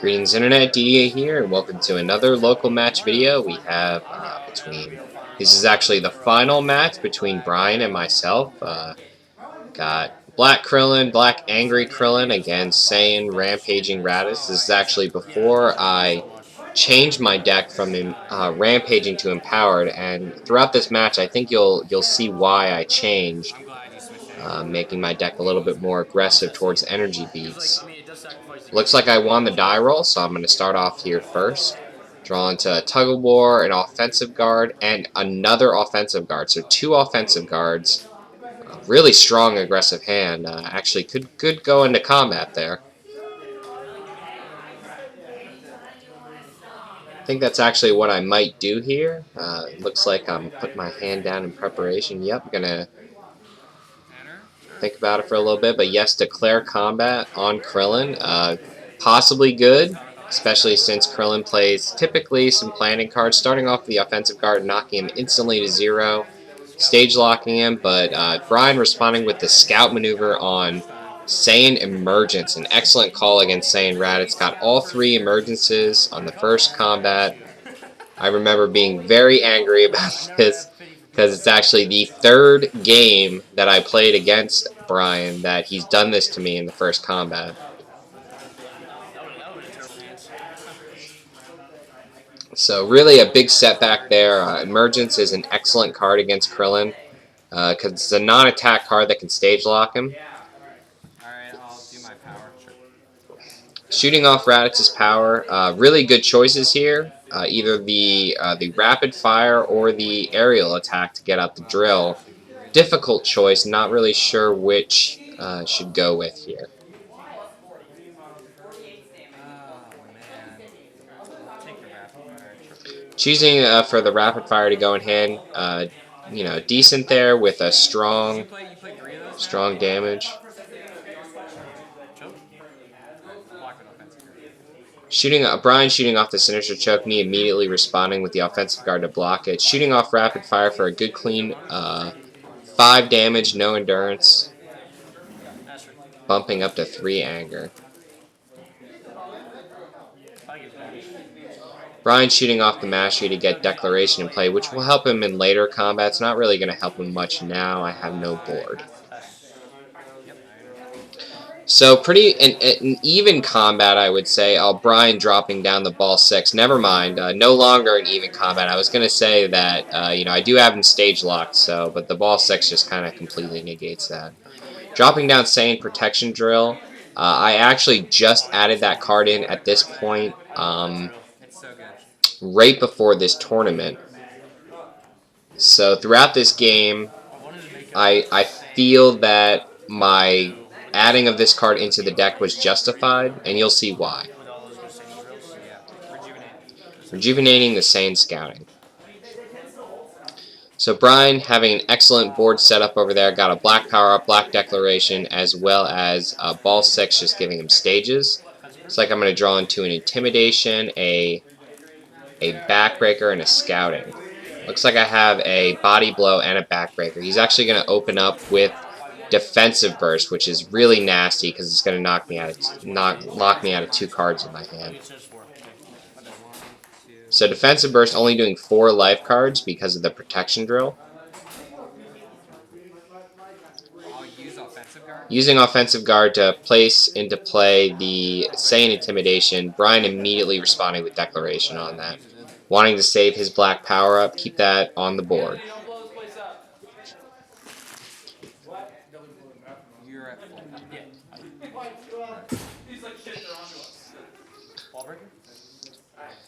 Greetings Internet, Didier here, and welcome to another local match video. We have this is actually the final match between Brian and myself. Got Black Krillin, Black Angry Krillin against Saiyan Rampaging Raditz. This is actually before I changed my deck from Rampaging to Empowered, and throughout this match I think you'll see why I changed, making my deck a little bit more aggressive towards energy beats. Looks like I won the die roll, so I'm going to start off here first. Draw into a Tug of War, an offensive guard, and another offensive guard. So 2 offensive guards. Really strong aggressive hand. Actually could go into combat there. I think that's actually what I might do here. Looks like I'm putting my hand down in preparation. Yep, gonna think about it for a little bit. But yes, declare combat on Krillin. Possibly good, especially since Krillin plays typically some planning cards, starting off with the offensive guard, knocking him instantly to 0, stage locking him, but Brian responding with the scout maneuver on Saiyan Emergence, an excellent call against Saiyan Raditz. Got all 3 emergences on the first combat. I remember being very angry about this because it's actually the 3rd game that I played against Brian that he's done this to me in the first combat. So really a big setback there. Emergence is an excellent card against Krillin because it's a non-attack card that can stage lock him. Shooting off Raditz's power, really good choices here. Either the rapid fire or the aerial attack to get out the drill. Difficult choice, not really sure which should go with here. Choosing for the rapid fire to go in hand, decent there with a strong damage. Brian shooting off the Sinister Choke, me immediately responding with the offensive guard to block it. Shooting off rapid fire for a good clean 5 damage, no endurance. Bumping up to 3 anger. Brian shooting off the Mastery to get Declaration in play, which will help him in later combat. It's not really going to help him much now. I have no board. So pretty an even combat, I would say. Brian dropping down the ball 6. Never mind. No longer an even combat. I was going to say that I do have him stage locked, but the ball 6 just kind of completely negates that. Dropping down Saiyan Protection Drill. I actually just added that card in at this point, right before this tournament. So throughout this game, I feel that my adding of this card into the deck was justified, and you'll see why. Rejuvenating the Saiyan Scouting. So Brian having an excellent board setup over there, got a black power up, black declaration, as well as ball 6 just giving him stages. Looks like I'm going to draw into an Intimidation, a Backbreaker, and a Scouting. Looks like I have a Body Blow and a Backbreaker. He's actually going to open up with Defensive Burst, which is really nasty because it's going to knock me out of 2 cards in my hand. So Defensive Burst only doing 4 life cards because of the Protection Drill. Using Offensive Guard to place into play the Saiyan Intimidation, Brian immediately responding with Declaration on that. Wanting to save his black power up, keep that on the board.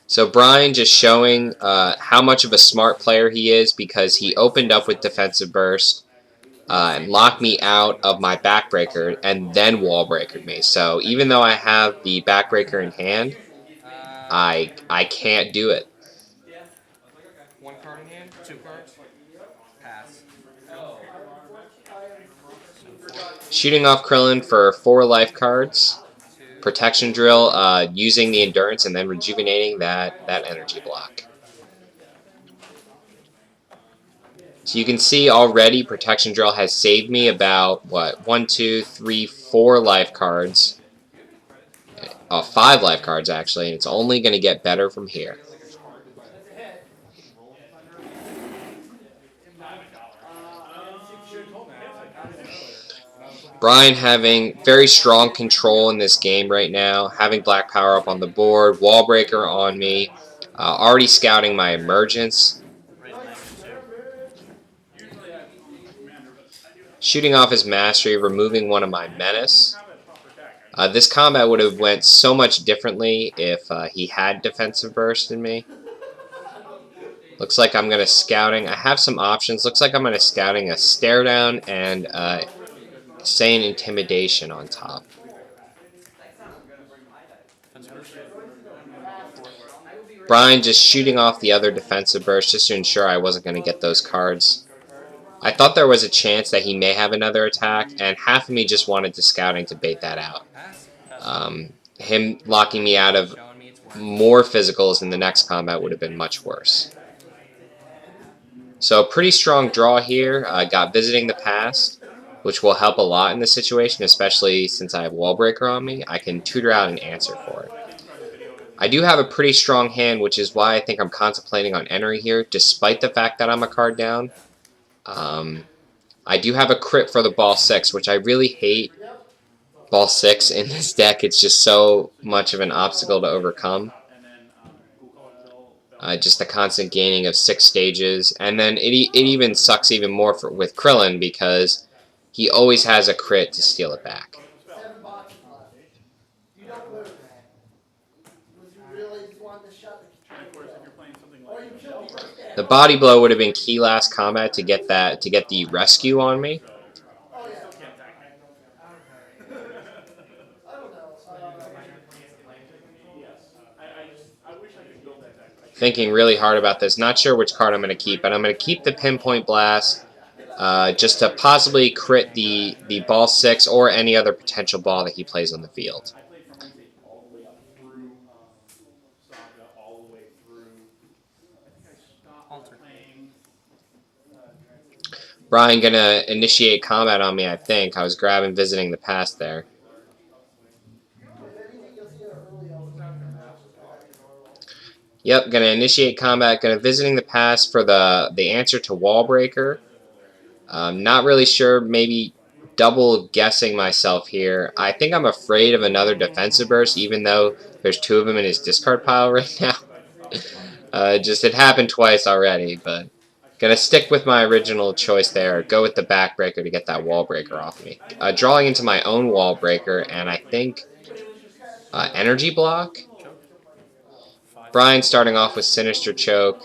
So Brian just showing how much of a smart player he is because he opened up with Defensive Burst and locked me out of my Backbreaker and then Wall Breakered me. So even though I have the Backbreaker in hand, I can't do it. 1 card in hand, 2 cards, pass. Shooting off Krillin for 4 life cards. Protection Drill, using the Endurance and then rejuvenating that energy block. So you can see already Protection Drill has saved me about, 1, 2, 3, 4 life cards. 5 life cards actually, and it's only going to get better from here. Brian having very strong control in this game right now, having black power up on the board, wall breaker on me, already scouting my emergence, shooting off his mastery, removing one of my menace. This combat would have went so much differently if he had defensive burst in me. Looks like I'm going to scouting. I have some options. Looks like I'm going to scouting a stare down and Saiyan intimidation on top. Brian just shooting off the other defensive burst just to ensure I wasn't going to get those cards. I thought there was a chance that he may have another attack, and half of me just wanted to scouting to bait that out. Him locking me out of more physicals in the next combat would have been much worse. So pretty strong draw here. Got Visiting the Past, which will help a lot in this situation, especially since I have Wall Breaker on me. I can tutor out an answer for it. I do have a pretty strong hand, which is why I think I'm contemplating on entering here, despite the fact that I'm a card down. I do have a crit for the ball 6, which I really hate ball 6 in this deck. It's just so much of an obstacle to overcome. Just the constant gaining of 6 stages. And then it even sucks even more with Krillin because he always has a crit to steal it back. The body blow would have been key last combat to get the rescue on me. Thinking really hard about this. Not sure which card I'm going to keep, but I'm going to keep the Pinpoint Blast just to possibly crit the ball 6 or any other potential ball that he plays on the field. Brian going to initiate combat on me, I think. I was grabbing Visiting the Past there. Yep, going to initiate combat. Going to Visiting the Past for the answer to Wall Breaker. Not really sure, maybe double guessing myself here. I think I'm afraid of another defensive burst, even though there's 2 of them in his discard pile right now. It happened twice already, but gonna stick with my original choice there. Go with the backbreaker to get that wall breaker off me. Drawing into my own wall breaker, and I think energy block. Brian starting off with Sinister Choke.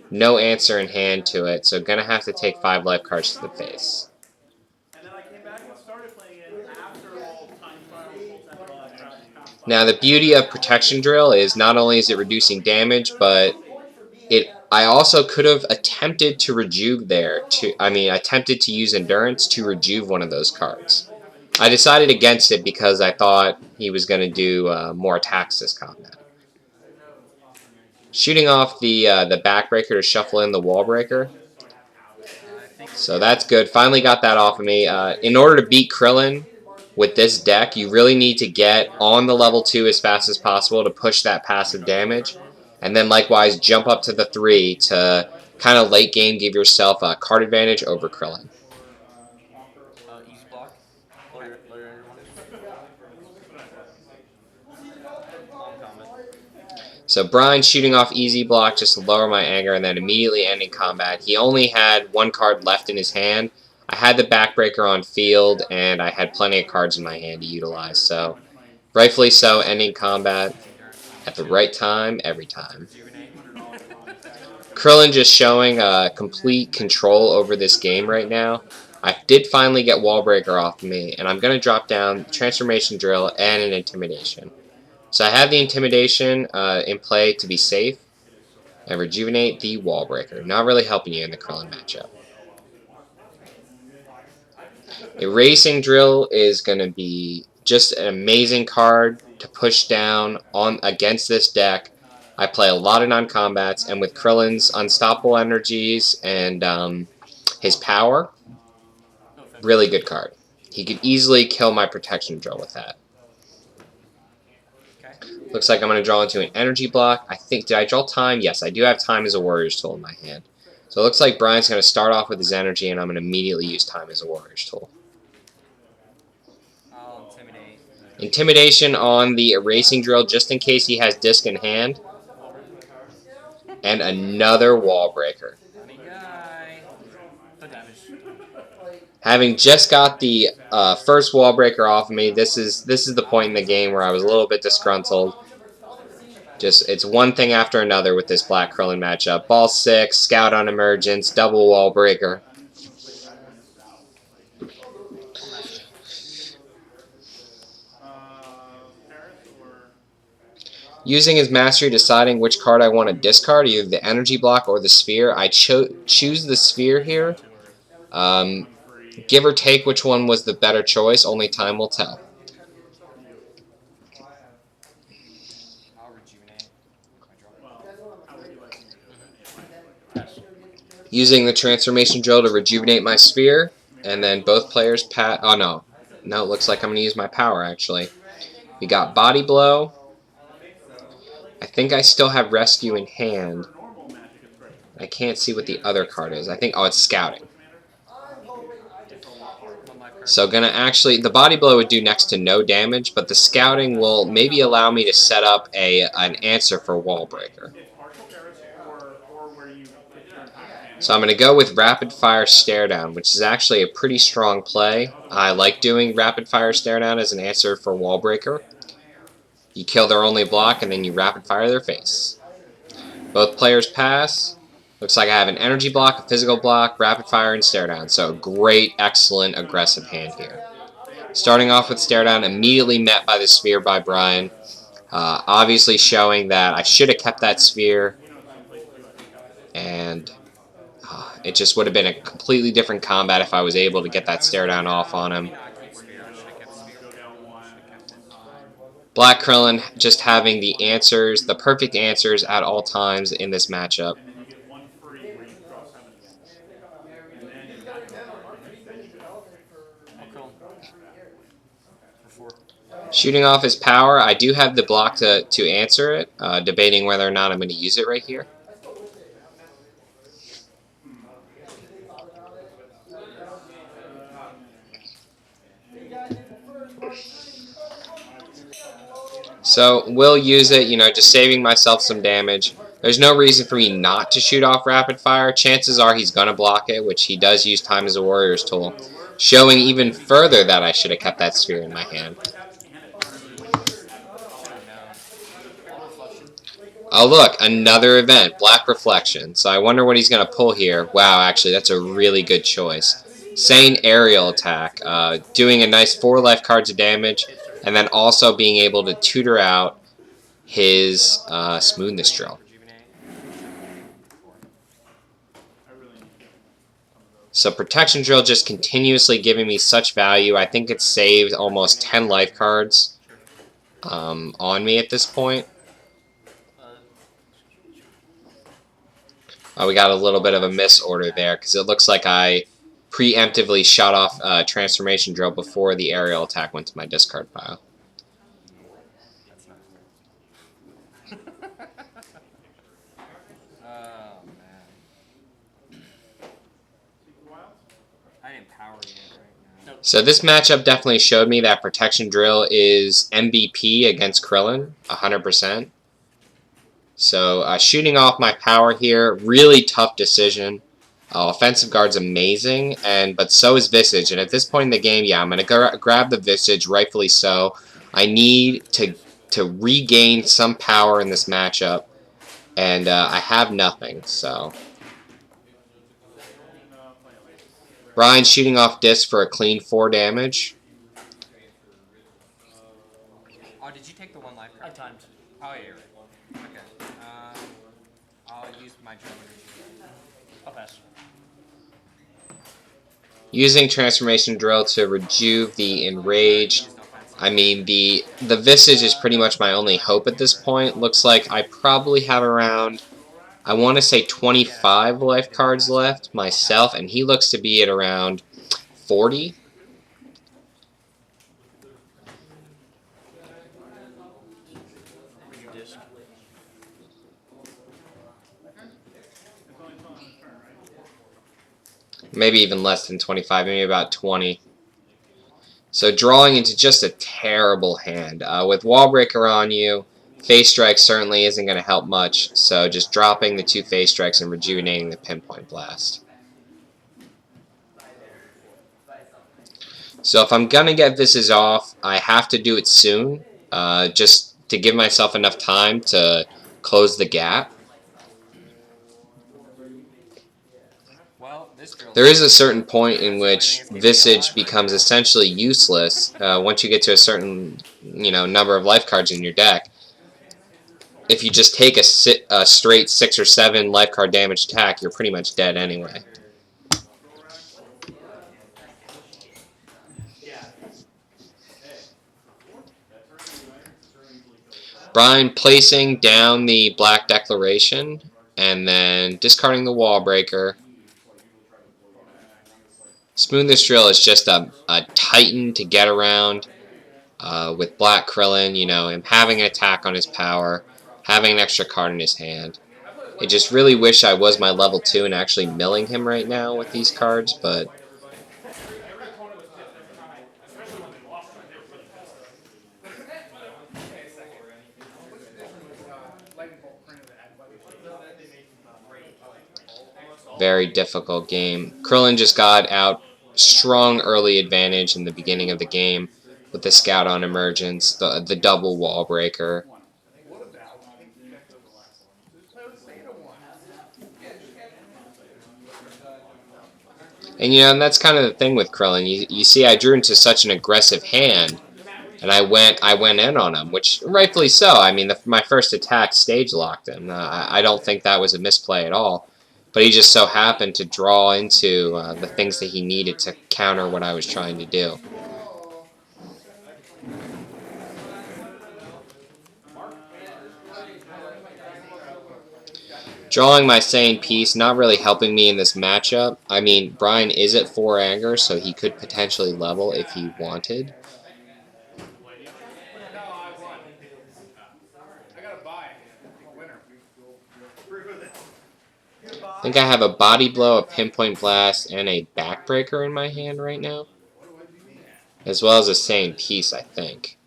No answer in hand to it, so gonna have to take 5 life cards to the face. Now the beauty of Protection Drill is not only is it reducing damage, but I also could have attempted to rejuve there. Attempted to use Endurance to rejuve one of those cards. I decided against it because I thought he was going to do more attacks this combat. Shooting off the backbreaker to shuffle in the wall breaker. So that's good. Finally got that off of me. In order to beat Krillin with this deck, you really need to get on the level 2 as fast as possible to push that passive damage. And then likewise jump up to the 3 to kind of late game give yourself a card advantage over Krillin. Easy block. So Brian shooting off easy block just to lower my anger and then immediately ending combat. He only had 1 card left in his hand. I had the backbreaker on field and I had plenty of cards in my hand to utilize. So rightfully so, ending combat at the right time, every time. Krillin just showing complete control over this game right now. I did finally get Wall Breaker off of me, and I'm going to drop down Transformation Drill and an Intimidation. So I have the Intimidation in play to be safe, and Rejuvenate the Wall Breaker. Not really helping you in the Krillin matchup. Erasing Drill is going to be just an amazing card to push down against this deck. I play a lot of non-combats, and with Krillin's unstoppable energies and his power, really good card. He could easily kill my Protection Drill with that. Looks like I'm going to draw into an energy block. I think, did I draw time? Yes, I do have time as a warrior's tool in my hand. So it looks like Brian's going to start off with his energy, and I'm going to immediately use time as a warrior's tool. I'll intimidate. Intimidation on the erasing drill, just in case he has disc in hand. And another wall breaker. Funny guy. The damage. Having just got the first wall breaker off of me, this is the point in the game where I was a little bit disgruntled. Just, it's one thing after another with this Black Krillin matchup. Ball 6, Scout on Emergence, double wall breaker. Using his mastery, deciding which card I want to discard, either the energy block or the sphere. I choose the sphere here. Give or take which one was the better choice, only time will tell. I'll rejuvenate. Using the transformation drill to rejuvenate my sphere, and then both players pat. Oh no, no, it looks like I'm going to use my power actually. We got body blow. I think I still have rescue in hand. I can't see what the other card is. I think, oh, it's scouting. So gonna actually, the body blow would do next to no damage, but the scouting will maybe allow me to set up an answer for wall breaker. So I'm going to go with Rapid Fire Stare Down, which is actually a pretty strong play. I like doing Rapid Fire Stare Down as an answer for Wall Breaker. You kill their only block, and then you Rapid Fire their face. Both players pass. Looks like I have an energy block, a physical block, Rapid Fire, and Stare Down. So great, excellent, aggressive hand here. Starting off with Stare Down, immediately met by the Sphere by Brian. Obviously showing that I should have kept that Sphere. And it just would have been a completely different combat if I was able to get that stare down off on him. Black Krillin just having the answers, the perfect answers at all times in this matchup. Shooting off his power, I do have the block to answer it, debating whether or not I'm going to use it right here. So, we'll use it, just saving myself some damage. There's no reason for me not to shoot off Rapid Fire. Chances are he's going to block it, which he does use Time as a Warrior's tool. Showing even further that I should have kept that sphere in my hand. Oh look, another event, Black Reflection. So I wonder what he's going to pull here. Wow, actually, that's a really good choice. Saiyan Aerial Attack, doing a nice 4 life cards of damage, and then also being able to tutor out his Smoothness Drill. So Protection Drill just continuously giving me such value. I think it's saved almost 10 life cards on me at this point. We got a little bit of a misorder there because it looks like I preemptively shot off Transformation Drill before the aerial attack went to my discard pile. Oh, man. I didn't power yet right now. So this matchup definitely showed me that Protection Drill is MVP against Krillin, 100%. So shooting off my power here, really tough decision. Offensive guard's amazing, but so is Visage. And at this point in the game, yeah, I'm going to grab the Visage, rightfully so. I need to regain some power in this matchup, and I have nothing, so. Brian shooting off disc for a clean 4 damage. Oh, did you take the 1 life card? I timed. Oh, yeah, you're right. Okay. I'll use my drill. I'll pass. Using Transformation Drill to rejuve the Enraged. I mean, the Visage is pretty much my only hope at this point. Looks like I probably have around, I want to say 25 life cards left myself, and he looks to be at around 40. Maybe even less than 25, maybe about 20. So drawing into just a terrible hand. With Wallbreaker on you, Face Strike certainly isn't going to help much, so just dropping the 2 Face Strikes and rejuvenating the Pinpoint Blast. So if I'm going to get Visage off, I have to do it soon, just to give myself enough time to close the gap. There is a certain point in which Visage becomes essentially useless once you get to a certain number of life cards in your deck. If you just take a straight 6 or 7 life card damage attack, you're pretty much dead anyway. Brian placing down the Black Declaration and then discarding the Wallbreaker. Smooth this Drill is just a Titan to get around with Black Krillin, him having an attack on his power, having an extra card in his hand. I just really wish I was my level 2 and actually milling him right now with these cards, but very difficult game. Krillin just got out strong early advantage in the beginning of the game with the Scout on Emergence, the double Wallbreaker. And that's kind of the thing with Krillin. You see, I drew into such an aggressive hand, and I went in on him, which rightfully so. I mean, my first attack stage locked him. I don't think that was a misplay at all. But he just so happened to draw into the things that he needed to counter what I was trying to do. Drawing my Saiyan piece, not really helping me in this matchup. I mean, Brian is at 4 anger, so he could potentially level if he wanted. I think I have a Body Blow, a Pinpoint Blast, and a Backbreaker in my hand right now. As well as a Saiyan piece, I think.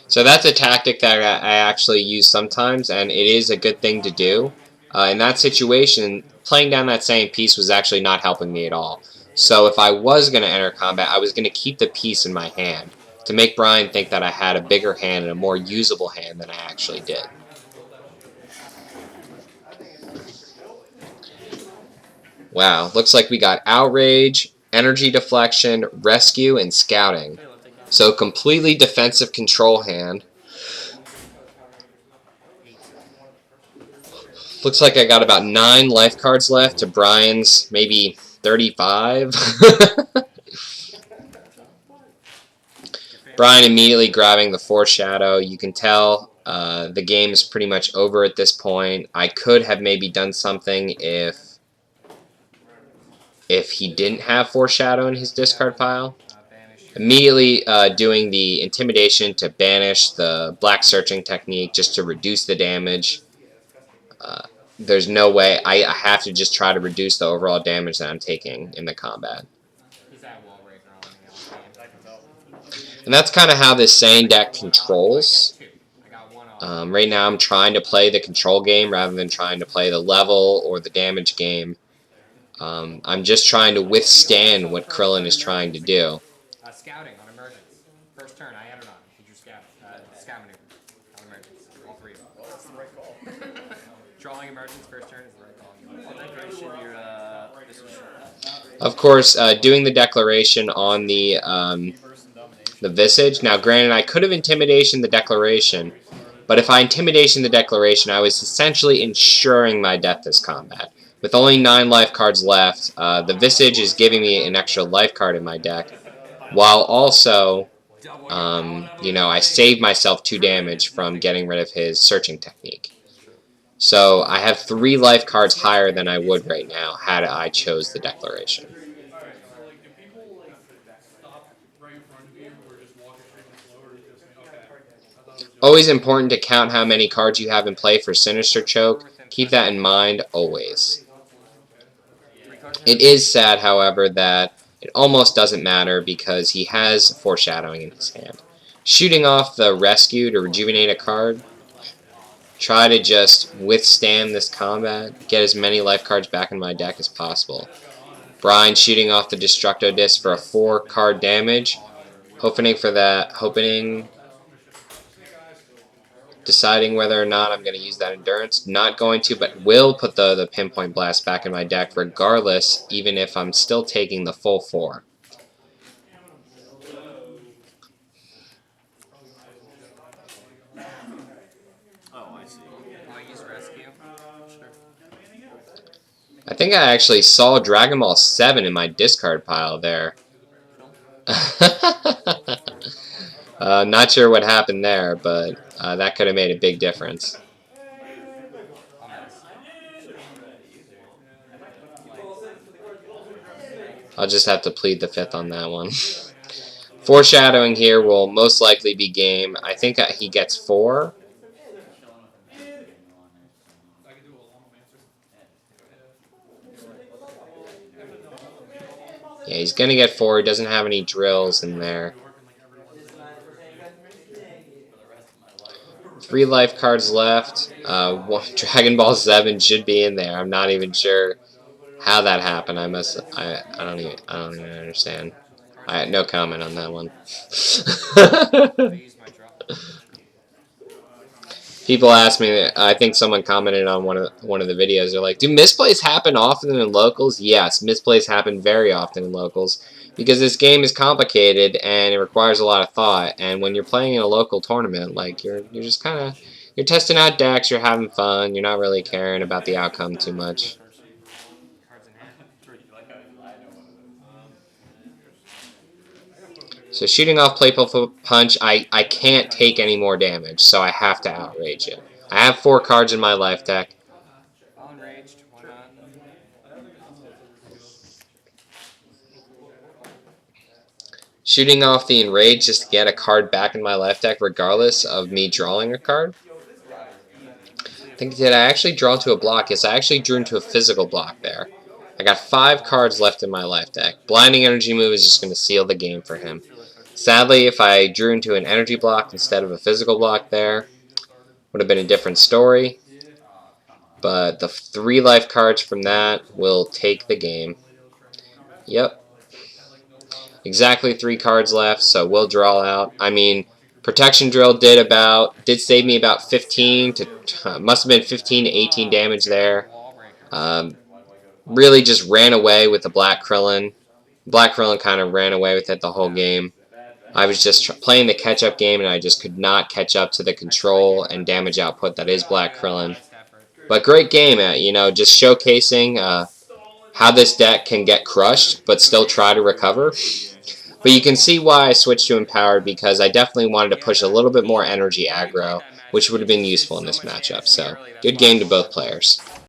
So that's a tactic that I actually use sometimes, and it is a good thing to do. In that situation, playing down that Saiyan piece was actually not helping me at all. So if I was going to enter combat, I was going to keep the piece in my hand to make Brian think that I had a bigger hand and a more usable hand than I actually did. Wow, looks like we got Outrage, Energy Deflection, Rescue, and Scouting. So completely defensive control hand. Looks like I got about 9 life cards left to Brian's maybe 35. Brian immediately grabbing the Foreshadow. You can tell the game is pretty much over at this point. I could have maybe done something if he didn't have Foreshadow in his discard pile. Immediately doing the Intimidation to banish the Black Searching technique just to reduce the damage. There's no way. I have to just try to reduce the overall damage that I'm taking in the combat. And that's kind of how this Saiyan deck controls. Right now I'm trying to play the control game rather than trying to play the level or the damage game. I'm just trying to withstand what Krillin is trying to do. Scouting on Emergence. First turn, I entered on. Did you scout? Scout maneuver on Emergence. All 3 of them. That's the right call. Drawing Emergence first turn is the right call. Declaration, Of course, doing the Declaration on the Visage. Now, granted, I could have Intimidation the Declaration, but if I Intimidation the Declaration, I was essentially ensuring my death this combat. With only 9 life cards left, the Visage is giving me an extra life card in my deck, while also, I saved myself 2 damage from getting rid of his Searching technique. So I have 3 life cards higher than I would right now had I chose the declaration. Always important to count how many cards you have in play for Sinister Choke. Keep that in mind always. It is sad, however, that it almost doesn't matter because he has Foreshadowing in his hand. Shooting off the Rescue to rejuvenate a card. Try to just withstand this combat. Get as many life cards back in my deck as possible. Brian shooting off the Destructo Disc for a 4-card damage. Deciding whether or not I'm going to use that Endurance. Not going to, but will put the Pinpoint Blast back in my deck regardless, even if I'm still taking the full 4. I think I actually saw Dragon Ball 7 in my discard pile there. Not sure what happened there, but that could have made a big difference. I'll just have to plead the 5th on that one. Foreshadowing here will most likely be game. I think he gets 4. Yeah, he's going to get 4. He doesn't have any drills in there. 3 life cards left. Dragon Ball 7 should be in there. I'm not even sure how that happened. I don't even understand. I had no comment on that one. People ask me. I think someone commented on one of the videos. They're like, "Do misplays happen often in locals?" Yes, misplays happen very often in locals because this game is complicated and it requires a lot of thought. And when you're playing in a local tournament, like you're just kind of testing out decks. You're having fun. You're not really caring about the outcome too much. So shooting off Playful Punch, I can't take any more damage, so I have to outrage it. I have 4 cards in my life deck. Shooting off the Enrage just to get a card back in my life deck regardless of me drawing a card. Did I actually draw to a block? Yes, I actually drew into a physical block there. I got 5 cards left in my life deck. Blinding Energy move is just going to seal the game for him. Sadly, if I drew into an energy block instead of a physical block there, would have been a different story. But the 3 life cards from that will take the game. Yep. Exactly 3 cards left, so we'll draw out. I mean, Protection Drill did save me about 15 to must have been 15 to 18 damage there. Really just ran away with the Black Krillin. Black Krillin kind of ran away with it the whole game. I was just playing the catch-up game, and I just could not catch up to the control and damage output that is Black Krillin. But great game, just showcasing how this deck can get crushed, but still try to recover. But you can see why I switched to Empowered, because I definitely wanted to push a little bit more energy aggro, which would have been useful in this matchup. So, good game to both players.